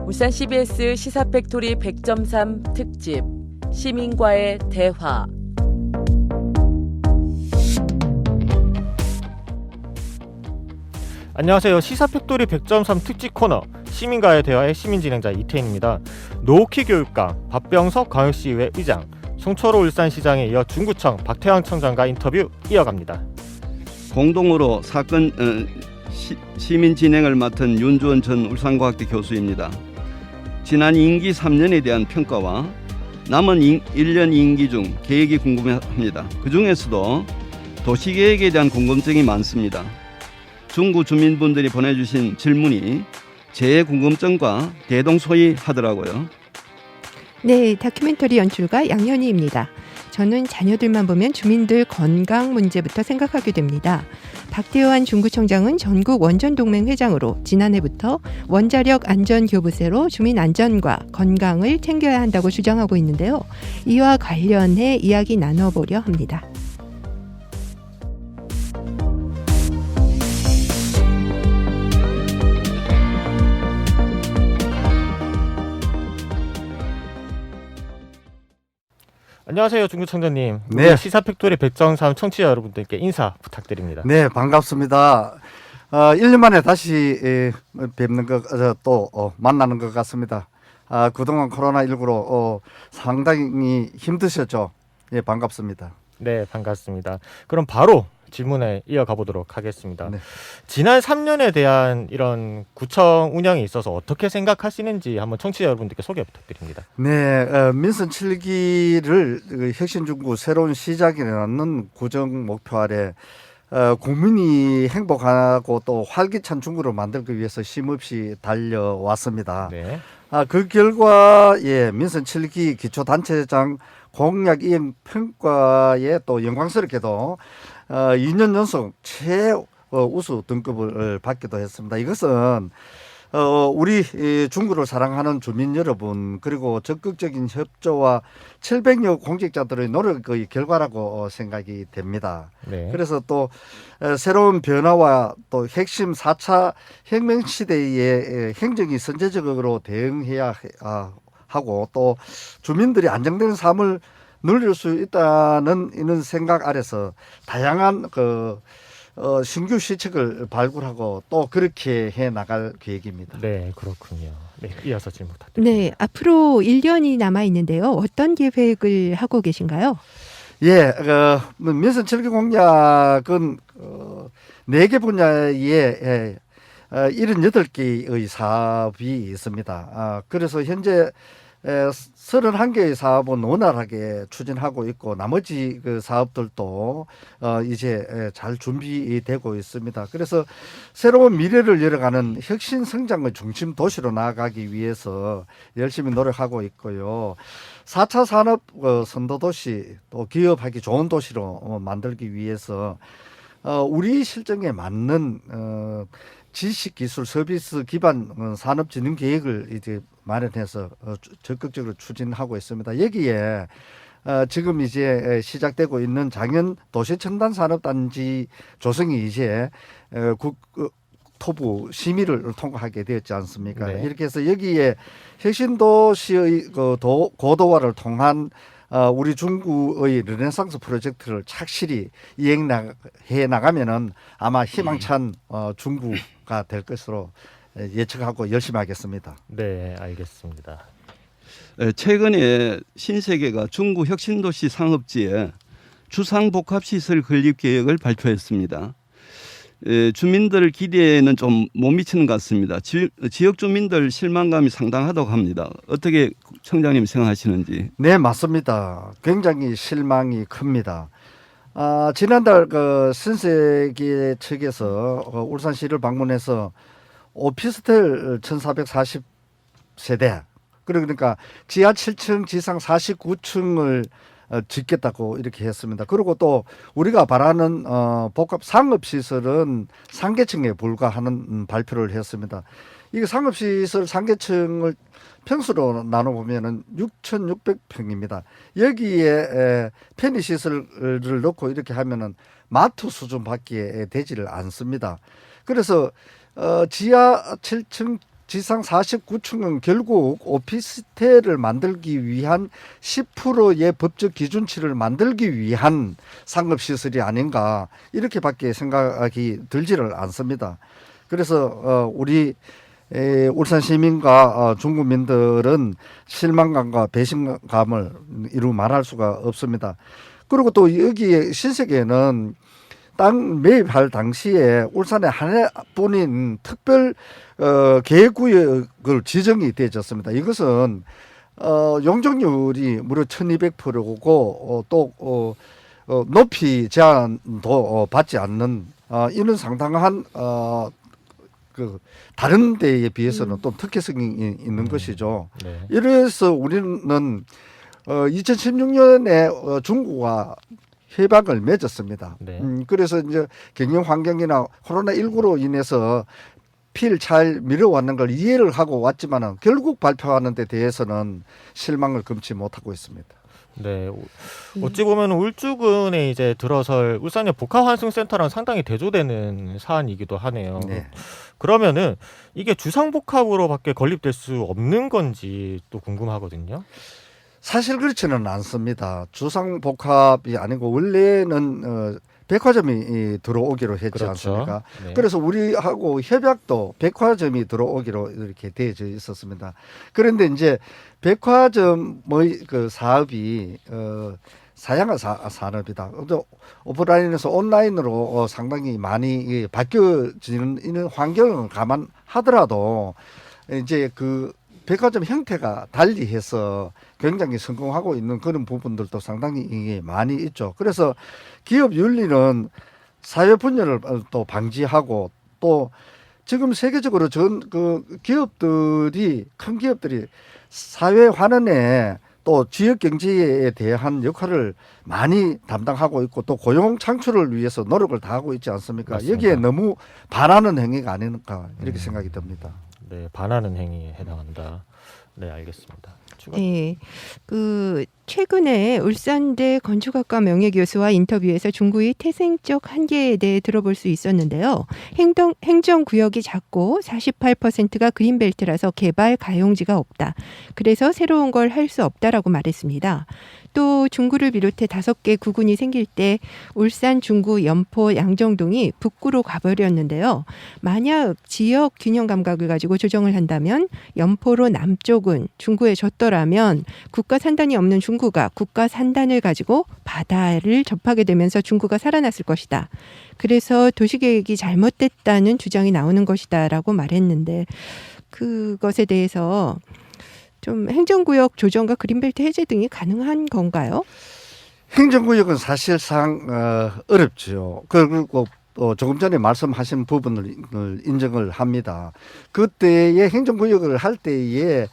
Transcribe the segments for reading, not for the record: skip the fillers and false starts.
울산 CBS 시사팩토리 100.3 특집 시민과의 대화. 안녕하세요. 시사팩토리 100.3 특집 코너 시민과의 대화의 시민진행자 이태인입니다. 노키 교육감, 박병석 광역시의회 의장, 송철호 울산시장에 이어 중구청 박태왕 청장과 인터뷰 이어갑니다. 공동으로 사건 시민 진행을 맡은 윤주원 전 울산과학대 교수입니다. 지난 임기 3년에 대한 평가와 남은 1년 임기 중 계획이 궁금합니다. 그 중에서도 도시계획에 대한 궁금증이 많습니다. 중구 주민분들이 보내주신 질문이 제 궁금증과 대동소이하더라고요. 네, 다큐멘터리 연출가 양현희입니다. 저는 자녀들만 보면 주민들 건강 문제부터 생각하게 됩니다. 박태환 중구청장은 전국 원전동맹 회장으로 지난해부터 원자력 안전교부세로 주민 안전과 건강을 챙겨야 한다고 주장하고 있는데요. 이와 관련해 이야기 나눠보려 합니다. 안녕하세요. 중구청장님. 네. 시사팩토리 100.3 청취자 여러분들께 인사 부탁드립니다. 네, 반갑습니다. 1년 만에 다시 뵙는 만나는 것 같습니다. 그동안 코로나19로 상당히 힘드셨죠? 예, 반갑습니다. 네, 반갑습니다. 그럼 바로 질문에 이어가 보도록 하겠습니다. 네. 지난 3년에 대한 이런 구청 운영에 있어서 어떻게 생각하시는지 한번 청취자 여러분들께 소개 부탁드립니다. 네, 민선 7기를 혁신중구 새로운 시작이라는 구정 목표 아래 국민이 행복하고 또 활기찬 중구를 만들기 위해서 쉼없이 달려왔습니다. 네. 그 결과 민선 7기 기초단체장 공약 이행 평가에 또 영광스럽게도 2년 연속 최우수 등급을 받기도 했습니다. 이것은 우리 중구를 사랑하는 주민 여러분 그리고 적극적인 협조와 700여 공직자들의 노력의 결과라고 생각이 됩니다. 네. 그래서 또 새로운 변화와 또 핵심 4차 혁명 시대의 행정이 선제적으로 대응해야 하고 또 주민들이 안정된 삶을 누릴 수 있다는 이런 생각 아래서 다양한 신규 시책을 발굴하고 또 그렇게 해 나갈 계획입니다. 네, 그렇군요. 네, 이어서 질문 부탁드립니다. 네, 앞으로 1년이 남아 있는데요. 어떤 계획을 하고 계신가요? 예, 민선 7기 공약은 4개 분야에 78개의 사업이 있습니다. 그래서 현재 31개의 사업은 원활하게 추진하고 있고 나머지 그 사업들도 이제 잘 준비되고 있습니다. 그래서 새로운 미래를 열어가는 혁신 성장의 중심 도시로 나아가기 위해서 열심히 노력하고 있고요. 4차 산업 선도도시 또 기업하기 좋은 도시로 만들기 위해서 우리 실정에 맞는 지식, 기술, 서비스 기반 산업진흥 계획을 이제 마련해서 적극적으로 추진하고 있습니다. 여기에 지금 이제 시작되고 있는 장현 도시첨단 산업단지 조성이 이제 토부 심의를 통과하게 되었지 않습니까? 네. 이렇게 해서 여기에 혁신도시의 고도화를 통한 우리 중구의 르네상스 프로젝트를 착실히 이행해 나가면은 아마 희망찬 중구가 될 것으로 예측하고 열심히 하겠습니다. 네, 알겠습니다. 최근에 신세계가 중구 혁신도시 상업지에 주상복합시설 건립 계획을 발표했습니다. 주민들 기대에는 좀 못 미치는 것 같습니다. 지역 주민들 실망감이 상당하다고 합니다. 어떻게 청장님 생각하시는지? 네, 맞습니다. 굉장히 실망이 큽니다. 지난달 신세계 측에서 울산시를 방문해서 오피스텔 1440세대 그러니까 지하 7층 지상 49층을 짓겠다고 이렇게 했습니다. 그리고 또 우리가 바라는 복합 상업시설은 상계층에 불과하는 발표를 했습니다. 이 상업시설 상계층을 평수로 나눠보면 6,600평입니다. 여기에 편의시설을 넣고 이렇게 하면은 마트 수준밖에 되지를 않습니다. 그래서 지하 7층 지상 49층은 결국 오피스텔을 만들기 위한 10%의 법적 기준치를 만들기 위한 상업시설이 아닌가 이렇게밖에 생각이 들지를 않습니다. 그래서 우리 울산 시민과 중국민들은 실망감과 배신감을 이루 말할 수가 없습니다. 그리고 또 여기에 신세계는 땅 매입할 당시에 울산에 하나뿐인 특별 계획구역을 지정이 되어졌습니다. 이것은 용적률이 무려 1200%고 또 높이 제한도 받지 않는 이는 상당한 그 다른 데에 비해서는 또 특혜성이 있는 것이죠. 네. 이래서 우리는 2016년에 중국과 협약을 맺었습니다. 네. 그래서 이제 경영 환경이나 코로나19로 인해서 필 잘 미뤄왔는 걸 이해를 하고 왔지만은 결국 발표하는 데 대해서는 실망을 금치 못하고 있습니다. 네. 어찌 보면 울주군에 이제 들어설 울산역 복합환승센터랑 상당히 대조되는 사안이기도 하네요. 네. 그러면은 이게 주상복합으로밖에 건립될 수 없는 건지 또 궁금하거든요. 사실 그렇지는 않습니다. 주상복합이 아니고 원래는 백화점이 들어오기로 했지 그렇죠. 않습니까? 네. 그래서 우리하고 협약도 백화점이 들어오기로 이렇게 되어져 있었습니다. 그런데 이제 백화점의 그 사업이 사양화 산업이다. 오프라인에서 온라인으로 상당히 많이 바뀌어지는 이런 환경을 감안하더라도 이제 그 백화점 형태가 달리해서 굉장히 성공하고 있는 그런 부분들도 상당히 많이 있죠. 그래서 기업 윤리는 사회 분열을 또 방지하고 또 지금 세계적으로 그 기업들이 큰 기업들이 사회 환원에 또 지역 경제에 대한 역할을 많이 담당하고 있고 또 고용 창출을 위해서 노력을 다하고 있지 않습니까? 맞습니다. 여기에 너무 반하는 행위가 아닌가 이렇게 생각이 듭니다. 네, 반하는 행위에 해당한다. 네, 알겠습니다. 네, 그 최근에 울산대 건축학과 명예교수와 인터뷰에서 중구의 태생적 한계에 대해 들어볼 수 있었는데요. 행정구역이 작고 48%가 그린벨트라서 개발 가용지가 없다. 그래서 새로운 걸 할 수 없다라고 말했습니다. 또 중구를 비롯해 5개 구군이 생길 때 울산, 중구, 연포, 양정동이 북구로 가버렸는데요. 만약 지역 균형 감각을 가지고 조정을 한다면 연포로 남쪽은 중구에 졌더라면 국가 산단이 없는 중구가 국가 산단을 가지고 바다를 접하게 되면서 중구가 살아났을 것이다. 그래서 도시계획이 잘못됐다는 주장이 나오는 것이다라고 말했는데 그것에 대해서 좀 행정구역 조정과 그린벨트 해제 등이 가능한 건가요? 행정구역은 사실상 어렵죠. 그리고 또 조금 전에 말씀하신 부분을 인정을 합니다. 그때의 행정구역을 할 때에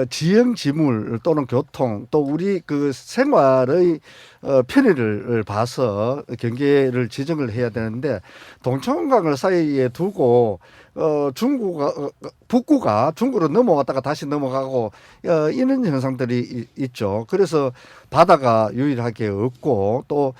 지형 지물 또는 교통 또 우리 그 생활의 편의를 봐서 경계를 지정을 해야 되는데 동천강을 사이에 두고 북구가 중구로 넘어왔다가 다시 넘어가고 이런 현상들이 있죠. 그래서 바다가 유일하게 없고 또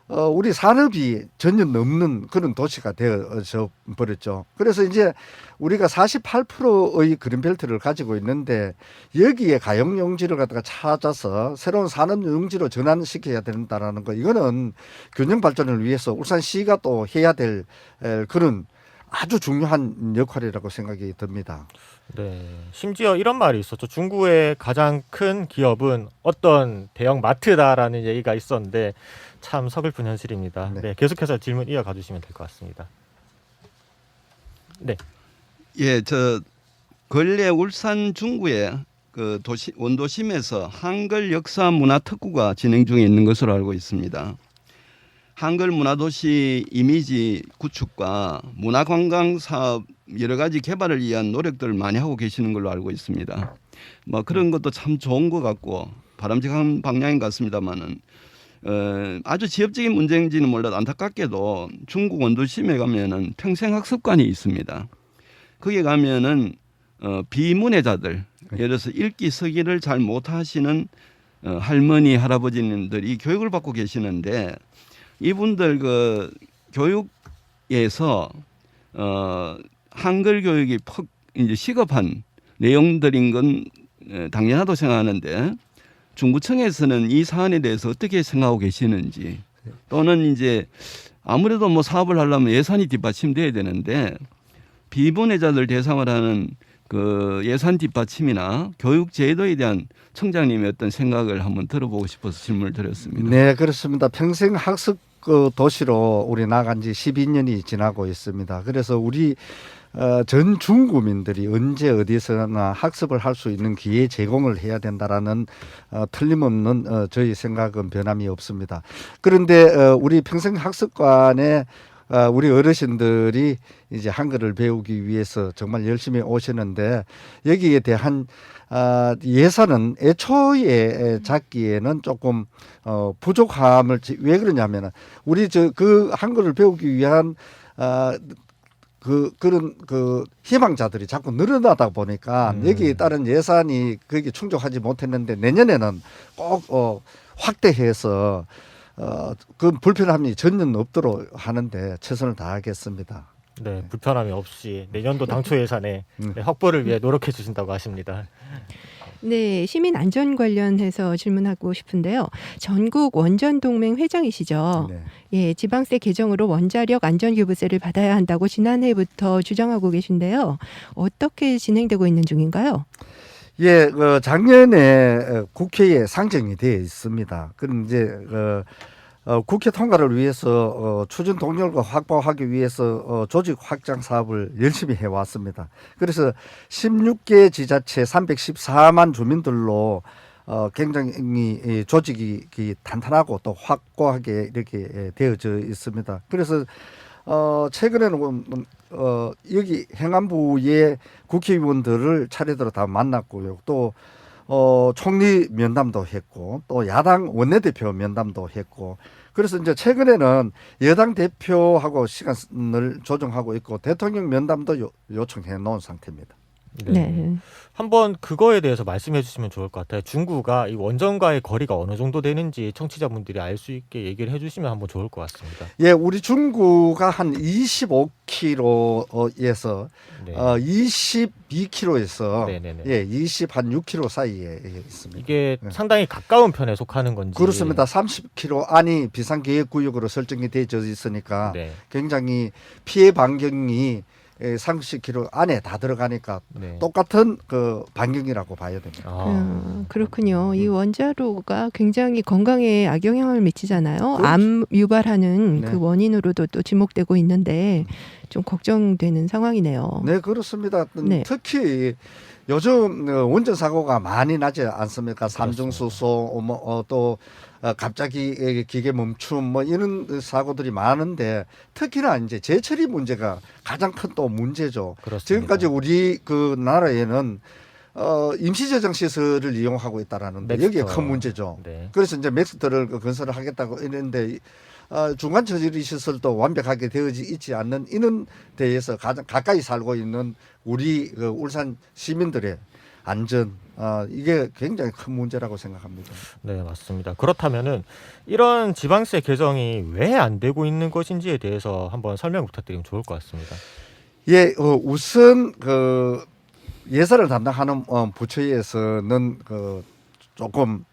우리 산업이 전혀 넘는 그런 도시가 되어져 버렸죠. 그래서 이제 우리가 48%의 그린벨트를 가지고 있는데 여기에 가용용지를 갖다가 찾아서 새로운 산업용지로 전환시켜야 된다라는 거 이거는 균형 발전을 위해서 울산시가 또 해야 될 그런 아주 중요한 역할이라고 생각이 듭니다. 네, 심지어 이런 말이 있었죠. 중구의 가장 큰 기업은 어떤 대형 마트다라는 얘기가 있었는데 참 서글픈 현실입니다. 네. 네, 계속해서 질문 이어가 주시면 될 것 같습니다. 네, 예, 저 근래 울산 중구의 그 도시 원도심에서 한글 역사 문화 특구가 진행 중에 있는 것으로 알고 있습니다. 한글 문화도시 이미지 구축과 문화관광 사업 여러 가지 개발을 위한 노력들을 많이 하고 계시는 걸로 알고 있습니다. 뭐 그런 것도 참 좋은 것 같고 바람직한 방향인 것 같습니다만은 아주 지엽적인 문제인지는 몰라도 안타깝게도 중국 원도심에 가면은 평생학습관이 있습니다. 거기에 가면은 비문해자들 예를 들어서 읽기 쓰기를 잘 못하시는 할머니 할아버지님들이 교육을 받고 계시는데 이분들 그 교육에서 한글 교육이 이제 시급한 내용들인 건 당연하다고 생각하는데 중구청에서는 이 사안에 대해서 어떻게 생각하고 계시는지 또는 이제 아무래도 뭐 사업을 하려면 예산이 뒷받침돼야 되는데 비분해자들 대상을 하는 그 예산 뒷받침이나 교육 제도에 대한 청장님의 어떤 생각을 한번 들어보고 싶어서 질문을 드렸습니다. 네, 그렇습니다. 평생 학습 그 도시로 우리 나간 지 12년이 지나고 있습니다. 그래서 우리 전 중구민들이 언제 어디서나 학습을 할 수 있는 기회 제공을 해야 된다라는 틀림없는 저희 생각은 변함이 없습니다. 그런데 우리 평생학습관에 우리 어르신들이 이제 한글을 배우기 위해서 정말 열심히 오시는데 여기에 대한 예산은 애초에 잡기에는 조금 부족함을 왜 그러냐면은 우리 그 한글을 배우기 위한 그런 희망자들이 자꾸 늘어나다 보니까 여기에 따른 예산이 그게 충족하지 못했는데 내년에는 꼭 확대해서 그 불편함이 전혀 없도록 하는데 최선을 다하겠습니다. 네, 불편함이 없이 내년도 당초 예산에 확보를 위해 노력해 주신다고 하십니다. 네, 시민 안전 관련해서 질문하고 싶은데요. 전국 원전 동맹 회장이시죠. 네. 예, 지방세 개정으로 원자력 안전교부세를 받아야 한다고 지난해부터 주장하고 계신데요. 어떻게 진행되고 있는 중인가요? 예, 작년에 국회에 상정이 되어 있습니다. 그럼 이제 국회 통과를 위해서 추진 동력을 확보하기 위해서 조직 확장 사업을 열심히 해왔습니다. 그래서 16개 지자체 314만 주민들로 굉장히 조직이 탄탄하고 또 확고하게 이렇게 되어져 있습니다. 그래서 최근에는 여기 행안부의 국회의원들을 차례대로 다 만났고요. 또 총리 면담도 했고 또 야당 원내대표 면담도 했고 그래서 이제 최근에는 여당 대표하고 시간을 조정하고 있고 대통령 면담도 요청해 놓은 상태입니다. 네. 한번 그거에 대해서 말씀해 주시면 좋을 것 같아요. 중구가 이 원전과의 거리가 어느 정도 되는지 청취자분들이 알 수 있게 얘기를 해주시면 한번 좋을 것 같습니다. 예, 우리 중구가 한 25km에서 네. 22km에서 네네네. 예, 20 한 6km 사이에 있습니다. 이게 네. 상당히 가까운 편에 속하는 건지. 그렇습니다. 30km 안이 비상계획구역으로 설정이 되어 있으니까 네. 굉장히 피해 반경이 30km 안에 다 들어가니까 네. 똑같은 그 반경이라고 봐야 됩니다. 그렇군요. 이 원자로가 굉장히 건강에 악영향을 미치잖아요. 그렇죠. 암 유발하는 네. 그 원인으로도 또 지목되고 있는데 좀 걱정되는 상황이네요. 네, 그렇습니다. 네. 특히 요즘 원전 사고가 많이 나지 않습니까? 삼중수소, 또 갑자기 기계 멈춤, 뭐 이런 사고들이 많은데 특히나 이제 재처리 문제가 가장 큰 또 문제죠. 그렇습니다. 지금까지 우리 그 나라에는 임시저장 시설을 이용하고 있다라는 데 여기에 큰 문제죠. 네. 그래서 이제 맥스터를 건설을 하겠다고 이랬는데 중간 처리 시설도 완벽하게 되어지 있지 않는 이런 데에서 가장 가까이 살고 있는 우리 그 울산 시민들의 안전 이게 굉장히 큰 문제라고 생각합니다. 네, 맞습니다. 그렇다면은 이런 지방세 개정이 왜 안 되고 있는 것인지에 대해서 한번 설명 부탁드리면 좋을 것 같습니다. 예, 우선 그 예산을 담당하는 부처에서는 그 조금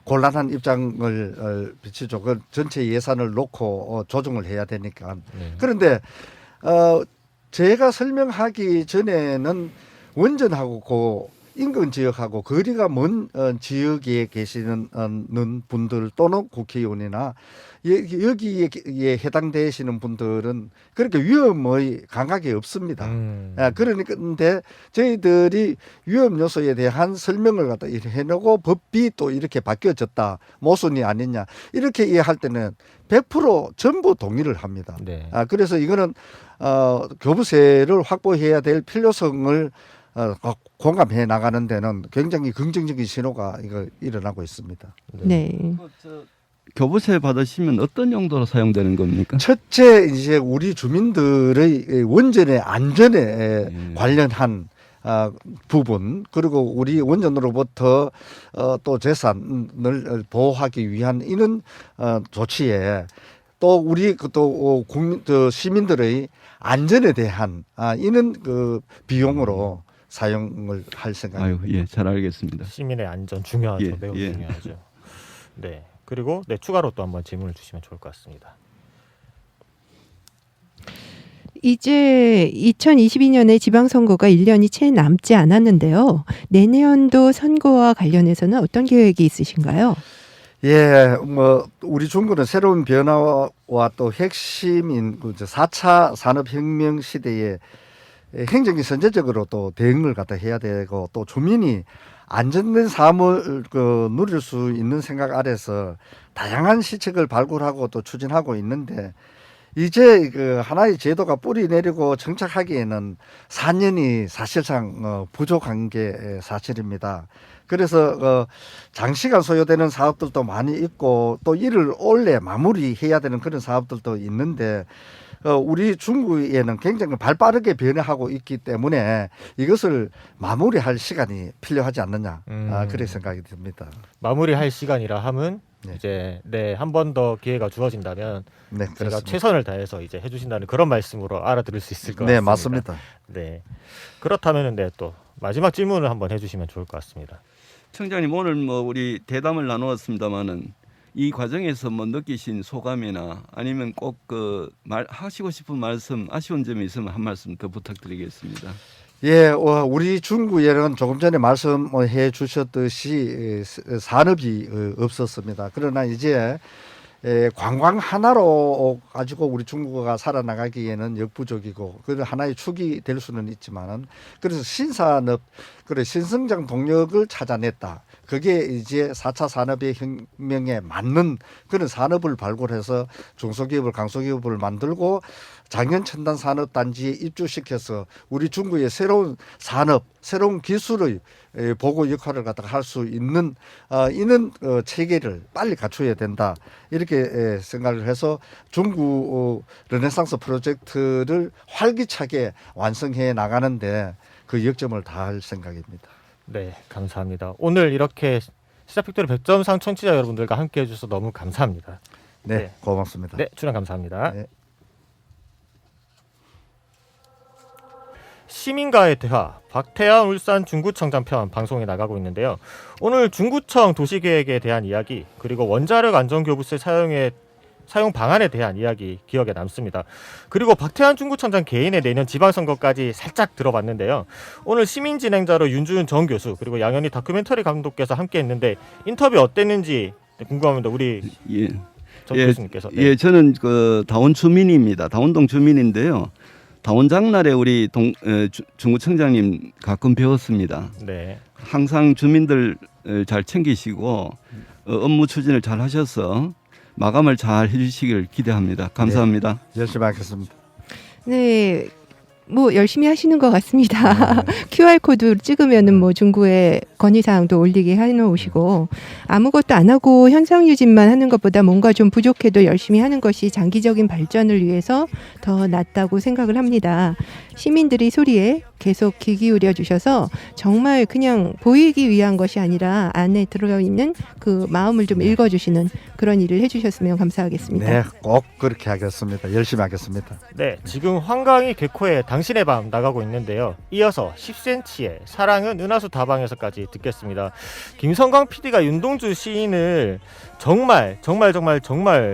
곤란한 입장을 비치죠. 그 전체 예산을 놓고 조정을 해야 되니까. 네. 그런데 제가 설명하기 전에는 원전하고 그 인근 지역하고 거리가 먼 지역에 계시는 분들 또는 국회의원이나 여기에 해당되시는 분들은 그렇게 위험의 감각이 없습니다. 그러니까 근데 저희들이 위험 요소에 대한 설명을 갖다 해놓고 법이 또 이렇게 바뀌어졌다. 모순이 아니냐 이렇게 이해할 때는 100% 전부 동의를 합니다. 네. 그래서 이거는 교부세를 확보해야 될 필요성을 공감해 나가는 데는 굉장히 긍정적인 신호가 이거 일어나고 있습니다. 네. 교부세 받으시면 어떤 용도로 사용되는 겁니까? 첫째 이제 우리 주민들의 원전의 안전에 관련한 부분 그리고 우리 원전으로부터 또 재산을 보호하기 위한 이런 조치에 또 우리 또 국민 시민들의 안전에 대한 이는 그 비용으로 사용을 할 생각입니다. 아유, 예, 잘 알겠습니다. 시민의 안전 중요하죠. 예, 매우 예. 중요하죠. 네. 그리고 네, 추가로 또 한번 질문을 주시면 좋을 것 같습니다. 이제 2022년에 지방선거가 1년이 채 남지 않았는데요. 내년도 선거와 관련해서는 어떤 계획이 있으신가요? 예, 뭐 우리 중국은 새로운 변화와 또 핵심인 그 4차 산업혁명 시대에 행정이 선제적으로 또 대응을 갖다 해야 되고 또 주민이 안정된 삶을 누릴 수 있는 생각 아래서 다양한 시책을 발굴하고 또 추진하고 있는데 이제 그 하나의 제도가 뿌리 내리고 정착하기에는 4년이 사실상 부족한 게 사실입니다. 그래서 장시간 소요되는 사업들도 많이 있고 또 이를 올해 마무리해야 되는 그런 사업들도 있는데 우리 중국에는 굉장히 발빠르게 변화하고 있기 때문에 이것을 마무리할 시간이 필요하지 않느냐 그런 생각이 듭니다. 마무리할 시간이라 함은 네. 이제 한 번 더 기회가 주어진다면 네, 제가 그렇습니다. 최선을 다해서 이제 해주신다는 그런 말씀으로 알아들을 수 있을 것 네, 같습니다. 맞습니다. 네. 그렇다면은 네, 또 마지막 질문을 한번 해주시면 좋을 것 같습니다. 청장님, 오늘 뭐 우리 대담을 나누었습니다마는 이 과정에서 뭐 느끼신 소감이나 아니면 꼭 그 하시고 싶은 말씀, 아쉬운 점이 있으면 한 말씀 더 부탁드리겠습니다. 예, 우리 중국에는 조금 전에 말씀해 주셨듯이 산업이 없었습니다. 그러나 이제 관광 하나로 가지고 우리 중국어가 살아나가기에는 역부족이고 그 하나의 축이 될 수는 있지만은 그래서 신산업 그래 신성장 동력을 찾아냈다. 그게 이제 4차 산업의 혁명에 맞는 그런 산업을 발굴해서 중소기업을 강소기업을 만들고 장년 첨단 산업 단지에 입주시켜서 우리 중국의 새로운 산업, 새로운 기술의 보고 역할을 갖다가 할 수 있는 이는 체계를 빨리 갖춰야 된다. 이렇게 생각을 해서 중국 르네상스 프로젝트를 활기차게 완성해 나가는데 그 역점을 다할 생각입니다. 네, 감사합니다. 오늘 이렇게 시사팩토리 100.3 청취자 여러분들과 함께해 주셔서 너무 감사합니다. 네, 네. 고맙습니다. 네, 출연 감사합니다. 네. 시민과의 대화, 박태환 울산 중구청장 편 방송에 나가고 있는데요. 오늘 중구청 도시계획에 대한 이야기 그리고 원자력 안전교부세 사용 방안에 대한 이야기 기억에 남습니다. 그리고 박태환 중구청장 개인의 내년 지방선거까지 살짝 들어봤는데요. 오늘 시민진행자로 윤주은 전 교수 그리고 양현희 다큐멘터리 감독께서 함께했는데 인터뷰 어땠는지 궁금합니다. 우리 예. 전 교수님께서. 네. 예, 저는 그 다원 주민입니다. 다원동 주민인데요. 다원 장날에 우리 중구청장님 가끔 배웠습니다. 네. 항상 주민들 잘 챙기시고 업무 추진을 잘 하셔서 마감을 잘 해주시길 기대합니다. 감사합니다. 열심히 하겠습니다. 네. 뭐 열심히 하시는 것 같습니다. QR코드 찍으면은 뭐 중구에 건의사항도 올리게 해놓으시고 아무것도 안 하고 현상 유지만 하는 것보다 뭔가 좀 부족해도 열심히 하는 것이 장기적인 발전을 위해서 더 낫다고 생각을 합니다. 시민들이 소리에 계속 귀 기울여 주셔서 정말 그냥 보이기 위한 것이 아니라 안에 들어있는 그 마음을 좀 읽어주시는 그런 일을 해주셨으면 감사하겠습니다. 네, 꼭 그렇게 하겠습니다. 열심히 하겠습니다. 네, 지금 황강희 개코의 당신의 밤 나가고 있는데요. 이어서 10cm의 사랑은 은하수 다방에서까지 듣겠습니다. 김성광 PD가 윤동주 시인을 정말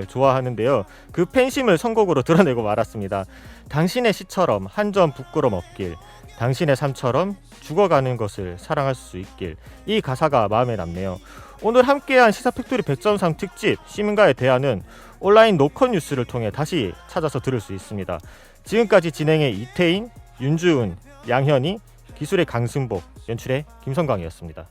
좋아하는데요. 그 팬심을 선곡으로 드러내고 말았습니다. 당신의 시처럼 한 점 부끄럼 없길, 당신의 삶처럼 죽어가는 것을 사랑할 수 있길. 이 가사가 마음에 남네요. 오늘 함께한 시사팩토리 100.3 특집 시민과의 대화는 온라인 노컷 뉴스를 통해 다시 찾아서 들을 수 있습니다. 지금까지 진행의 이태인, 윤주은, 양현희, 기술의 강승복, 연출의 김성광이었습니다.